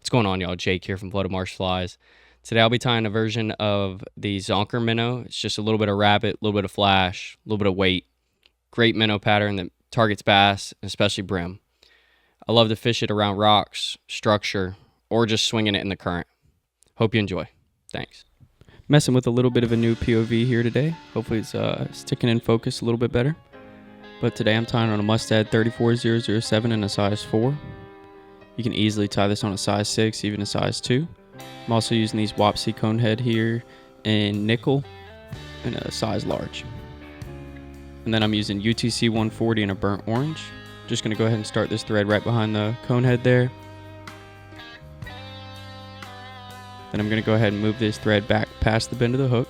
What's going on, y'all? Jake here from Flooded Marsh Flies. Today I'll be tying a version of the Zonker minnow. It's just a little bit of rabbit, a little bit of flash, a little bit of weight. Great minnow pattern that targets bass, especially brim. I love to fish it around rocks, structure, or just swinging it in the current. Hope you enjoy. Thanks. Messing with a little bit of a new POV here today. Hopefully it's sticking in focus a little bit better. But today I'm tying on a Mustad 34007 in a size 4. You can easily tie this on a size 6, even a size 2. I'm also using these Wapsi cone head here in nickel and a size large. And then I'm using UTC 140 in a burnt orange. Just going to go ahead and start this thread right behind the cone head there. Then I'm going to go ahead and move this thread back past the bend of the hook.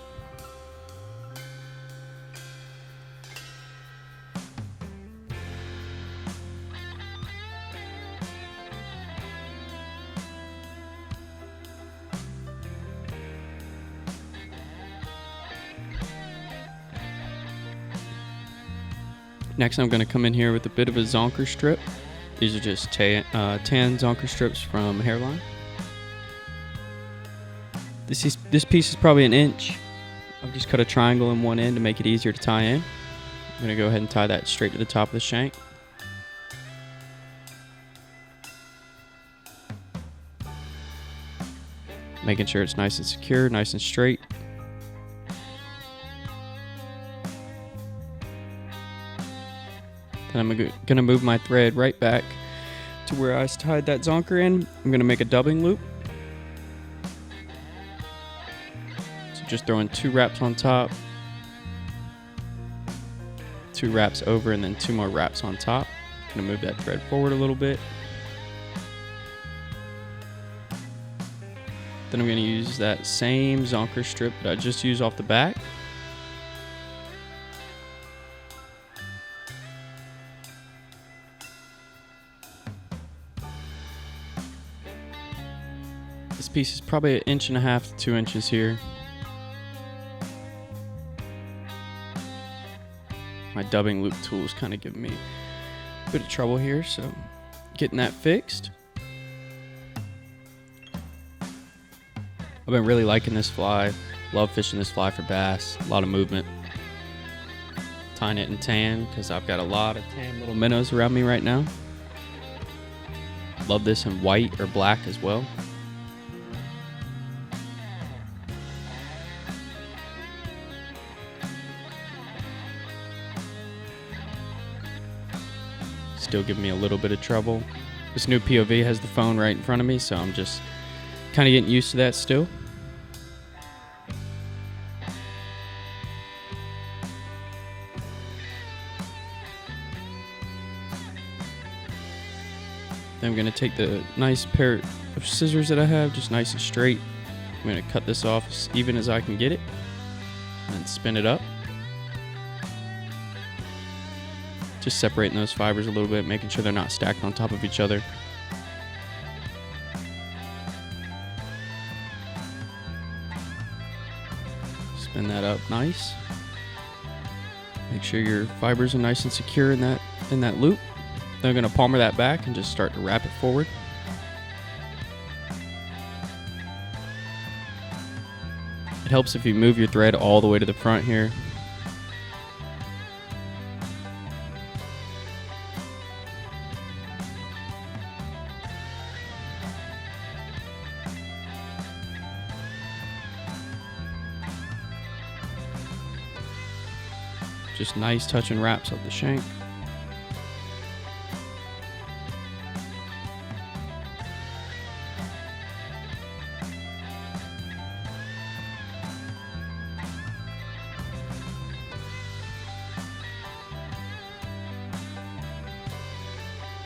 Next, I'm going to come in here with a bit of a Zonker strip. These are just tan Zonker strips from Hareline. This piece is probably an inch. I've just cut a triangle in one end to make it easier to tie in. I'm going to go ahead and tie that straight to the top of the shank. Making sure it's nice and secure, nice and straight. Then I'm going to move my thread right back to where I tied that Zonker in. I'm going to make a dubbing loop. So just throwing 2 wraps on top, 2 wraps over, and then 2 more wraps on top. I'm going to move that thread forward a little bit. Then I'm going to use that same Zonker strip that I just used off the back. This piece is probably 1.5 inches to 2 inches here. My dubbing loop tool is kind of giving me a bit of trouble here, so getting that fixed. I've been really liking this fly. Love fishing this fly for bass. A lot of movement. Tying it in tan because I've got a lot of tan little minnows around me right now. Love this in white or black as well. Still giving me a little bit of trouble. This new POV has the phone right in front of me, so I'm just kind of getting used to that still. Then I'm going to take the nice pair of scissors that I have, just nice and straight. I'm going to cut this off as even as I can get it, and then spin it up. Just separating those fibers a little bit, making sure they're not stacked on top of each other. Spin that up nice. Make sure your fibers are nice and secure in that loop. Then I'm going to palmer that back and just start to wrap it forward. It helps if you move your thread all the way to the front here. Just nice touch and wraps of the shank.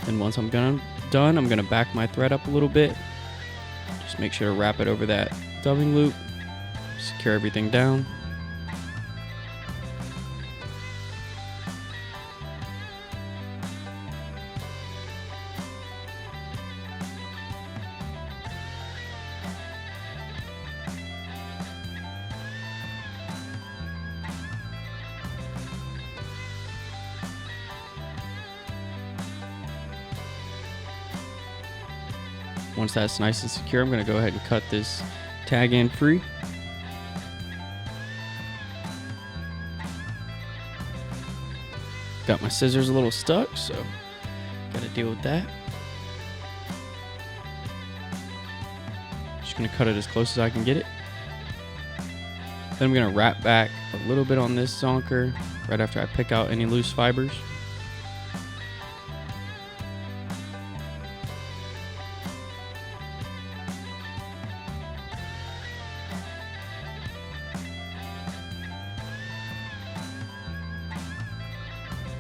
And once I'm done, I'm going to back my thread up a little bit. Just make sure to wrap it over that dubbing loop. Secure everything down. Once that's nice and secure, I'm going to go ahead and cut this tag end free. Got my scissors a little stuck, so got to deal with that. Just going to cut it as close as I can get it. Then I'm going to wrap back a little bit on this zonker right after I pick out any loose fibers.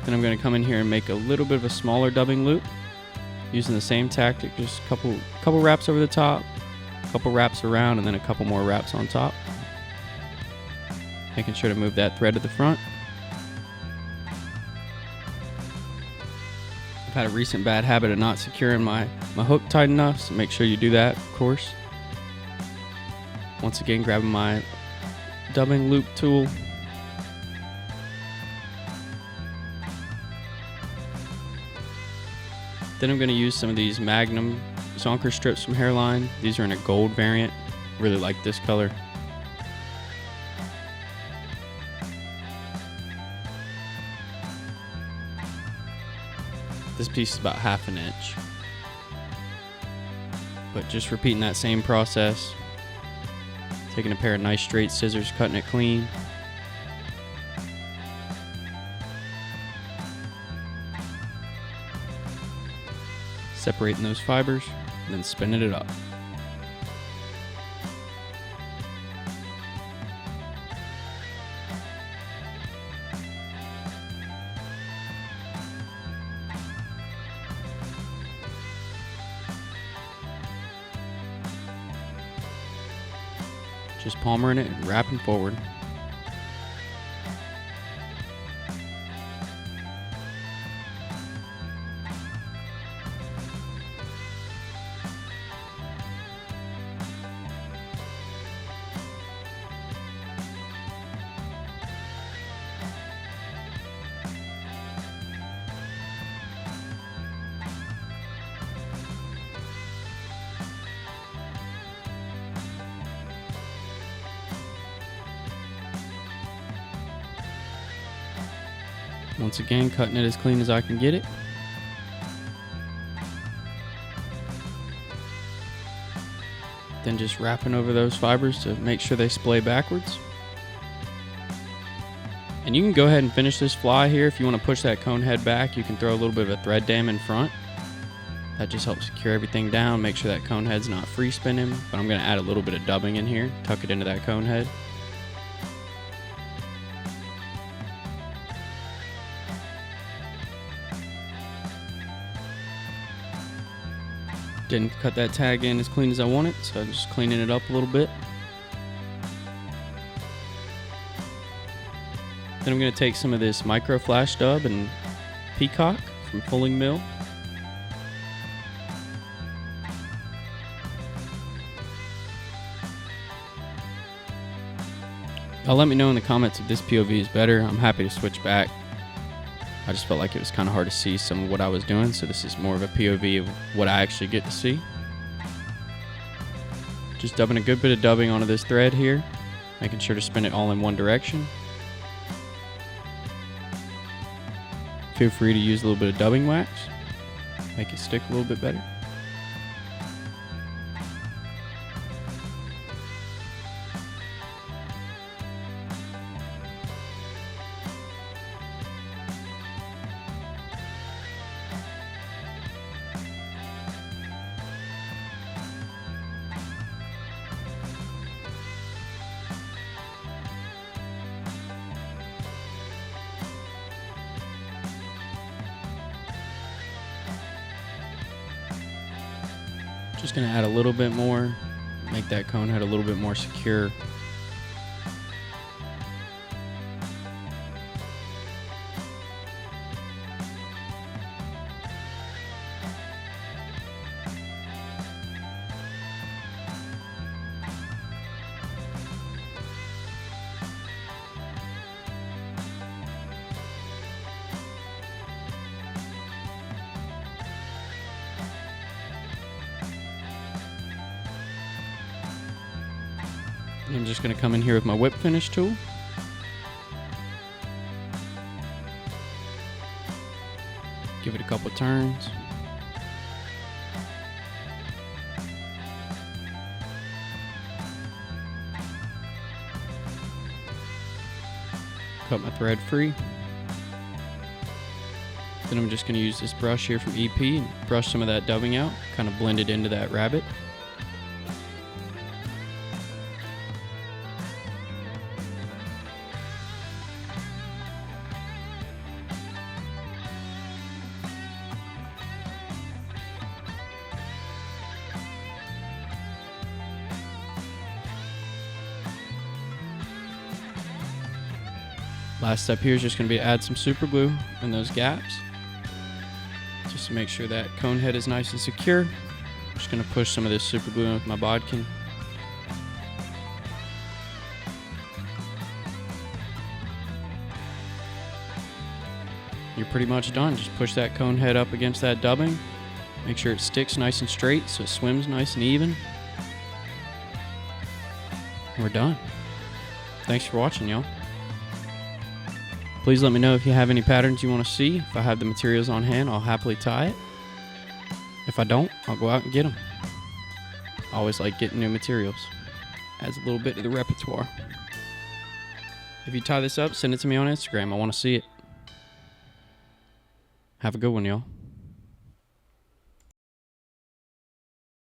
Then I'm going to come in here and make a little bit of a smaller dubbing loop using the same tactic, just a couple wraps over the top, a couple wraps around, and then a couple more wraps on top. Making sure to move that thread to the front. I've had a recent bad habit of not securing my hook tight enough, so make sure you do that, of course. Once again, grabbing my dubbing loop tool. Then I'm going to use some of these Magnum Zonker strips from Hareline. These are in a gold variant. Really like this color. This piece is about 1/2 inch. But just repeating that same process. Taking a pair of nice straight scissors, cutting it clean. Separating those fibers, and then spinning it up. Just palmering it and wrapping forward. Once again, cutting it as clean as I can get it. Then just wrapping over those fibers to make sure they splay backwards. And you can go ahead and finish this fly here. If you want to push that cone head back, you can throw a little bit of a thread dam in front. That just helps secure everything down, make sure that cone head's not free spinning. But I'm going to add a little bit of dubbing in here, tuck it into that cone head. Didn't cut that tag in as clean as I want it, so I'm just cleaning it up a little bit. Then I'm going to take some of this Microflash dub and Peacock from FullingMill. Let me know in the comments if this POV is better. I'm happy to switch back. I just felt like it was kind of hard to see some of what I was doing, so this is more of a POV of what I actually get to see. Just dubbing a good bit of dubbing onto this thread here, making sure to spin it all in one direction. Feel free to use a little bit of dubbing wax, make it stick a little bit better. Just going to add a little bit more, make that cone head a little bit more secure. And I'm just going to come in here with my whip finish tool. Give it a couple turns. Cut my thread free. Then I'm just going to use this brush here from EP and brush some of that dubbing out, kind of blend it into that rabbit. Last step here is just going to be to add some super glue in those gaps, just to make sure that cone head is nice and secure. I'm just going to push some of this super glue in with my bodkin. You're pretty much done. Just push that cone head up against that dubbing. Make sure it sticks nice and straight so it swims nice and even. And we're done. Thanks for watching, y'all. Please let me know if you have any patterns you want to see. If I have the materials on hand, I'll happily tie it. If I don't, I'll go out and get them. I always like getting new materials. Adds a little bit to the repertoire. If you tie this up, send it to me on Instagram. I want to see it. Have a good one, y'all.